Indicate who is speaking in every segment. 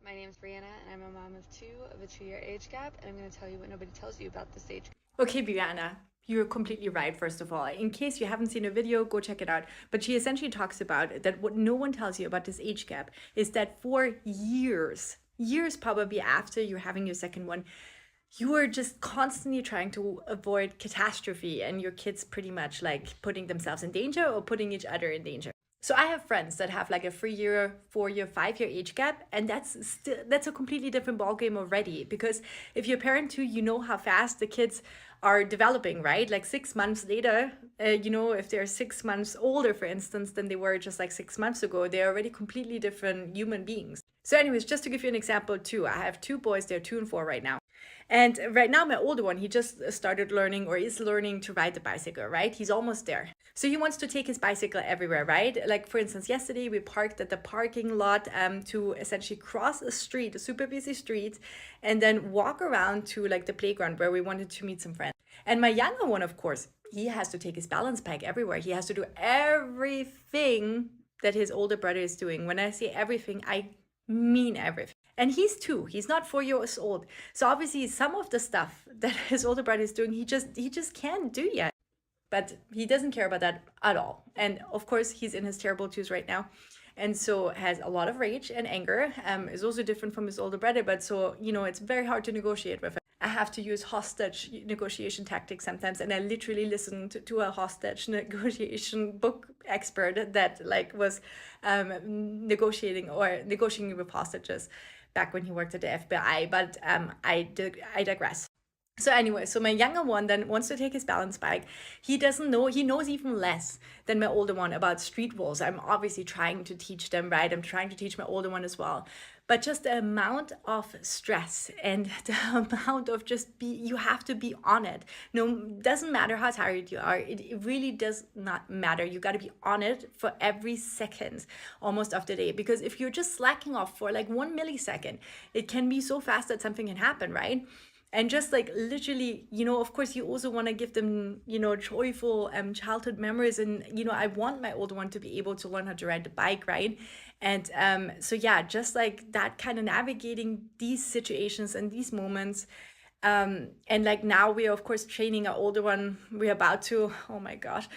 Speaker 1: My name's Brianna, and I'm a mom of two of a 2-year age gap, and I'm going to tell you what nobody tells you about this age gap.
Speaker 2: Okay, Brianna, you're completely right, first of all. In case you haven't seen a video, go check it out. But she essentially talks about that what no one tells you about this age gap is that for years probably after you're having your second one, you are just constantly trying to avoid catastrophe and your kids pretty much like putting themselves in danger or putting each other in danger. So I have friends that have like a 3-year, 4-year, 5-year age gap, and that's a completely different ballgame already. Because if you're a parent too, you know how fast the kids are developing, right? Like 6 months later, if they're 6 months older, for instance, than they were just like 6 months ago, they're already completely different human beings. So, anyways, just to give you an example too, I have two boys, they're 2 and 4 right now. And right now, my older one, he just started learning or is learning to ride the bicycle, right? He's almost there. So he wants to take his bicycle everywhere, right? Like, for instance, yesterday we parked at the parking lot to essentially cross a street, a super busy street, and then walk around to like the playground where we wanted to meet some friends. And my younger one, of course, he has to take his balance bike everywhere. He has to do everything that his older brother is doing. When I say everything, I mean everything. And he's 2. He's not 4 years old. So obviously some of the stuff that his older brother is doing, he just can't do yet. But he doesn't care about that at all. And of course, he's in his terrible twos right now. And so has a lot of rage and anger. Is also different from his older brother, but so it's very hard to negotiate with him. I have to use hostage negotiation tactics sometimes, and I literally listened to a hostage negotiation book expert that like was negotiating with hostages back when he worked at the FBI. But I digress. So anyway, so my younger one then wants to take his balance bike. He doesn't know, he knows even less than my older one about street rules. I'm obviously trying to teach them, right? I'm trying to teach my older one as well. But just the amount of stress and the amount of you have to be on it. No, doesn't matter how tired you are. It really does not matter. You got to be on it for every second almost of the day. Because if you're just slacking off for like 1 millisecond, it can be so fast that something can happen, right? And just like literally, of course you also want to give them joyful childhood memories. And I want my older one to be able to learn how to ride the bike, right? And so yeah, just like that, kind of navigating these situations and these moments. And like now we are of course training our older one. We're about to, oh my gosh,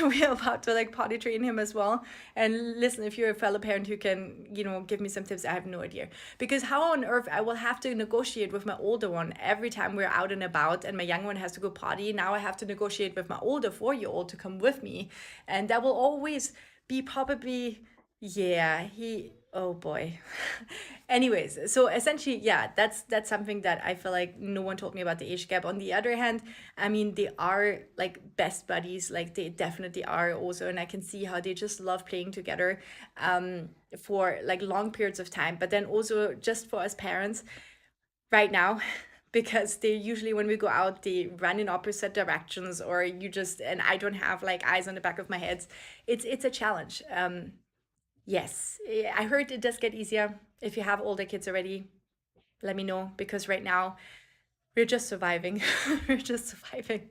Speaker 2: we're about to like potty train him as well. And listen, if you're a fellow parent who can give me some tips, I have no idea. Because how on earth I will have to negotiate with my older one every time we're out and about, and my young one has to go potty. Now I have to negotiate with my older 4-year-old to come with me, and that will always be probably, yeah, oh boy. Anyways, so essentially, yeah, that's something that I feel like no one told me about the age gap. On the other hand, I mean, they are like best buddies, like they definitely are also, and I can see how they just love playing together for like long periods of time. But then also just for us parents right now, because they usually when we go out they run in opposite directions, or and I don't have like eyes on the back of my head. It's a challenge. Yes, I heard it does get easier if you have older kids already. Let me know, because right now we're just surviving. We're just surviving.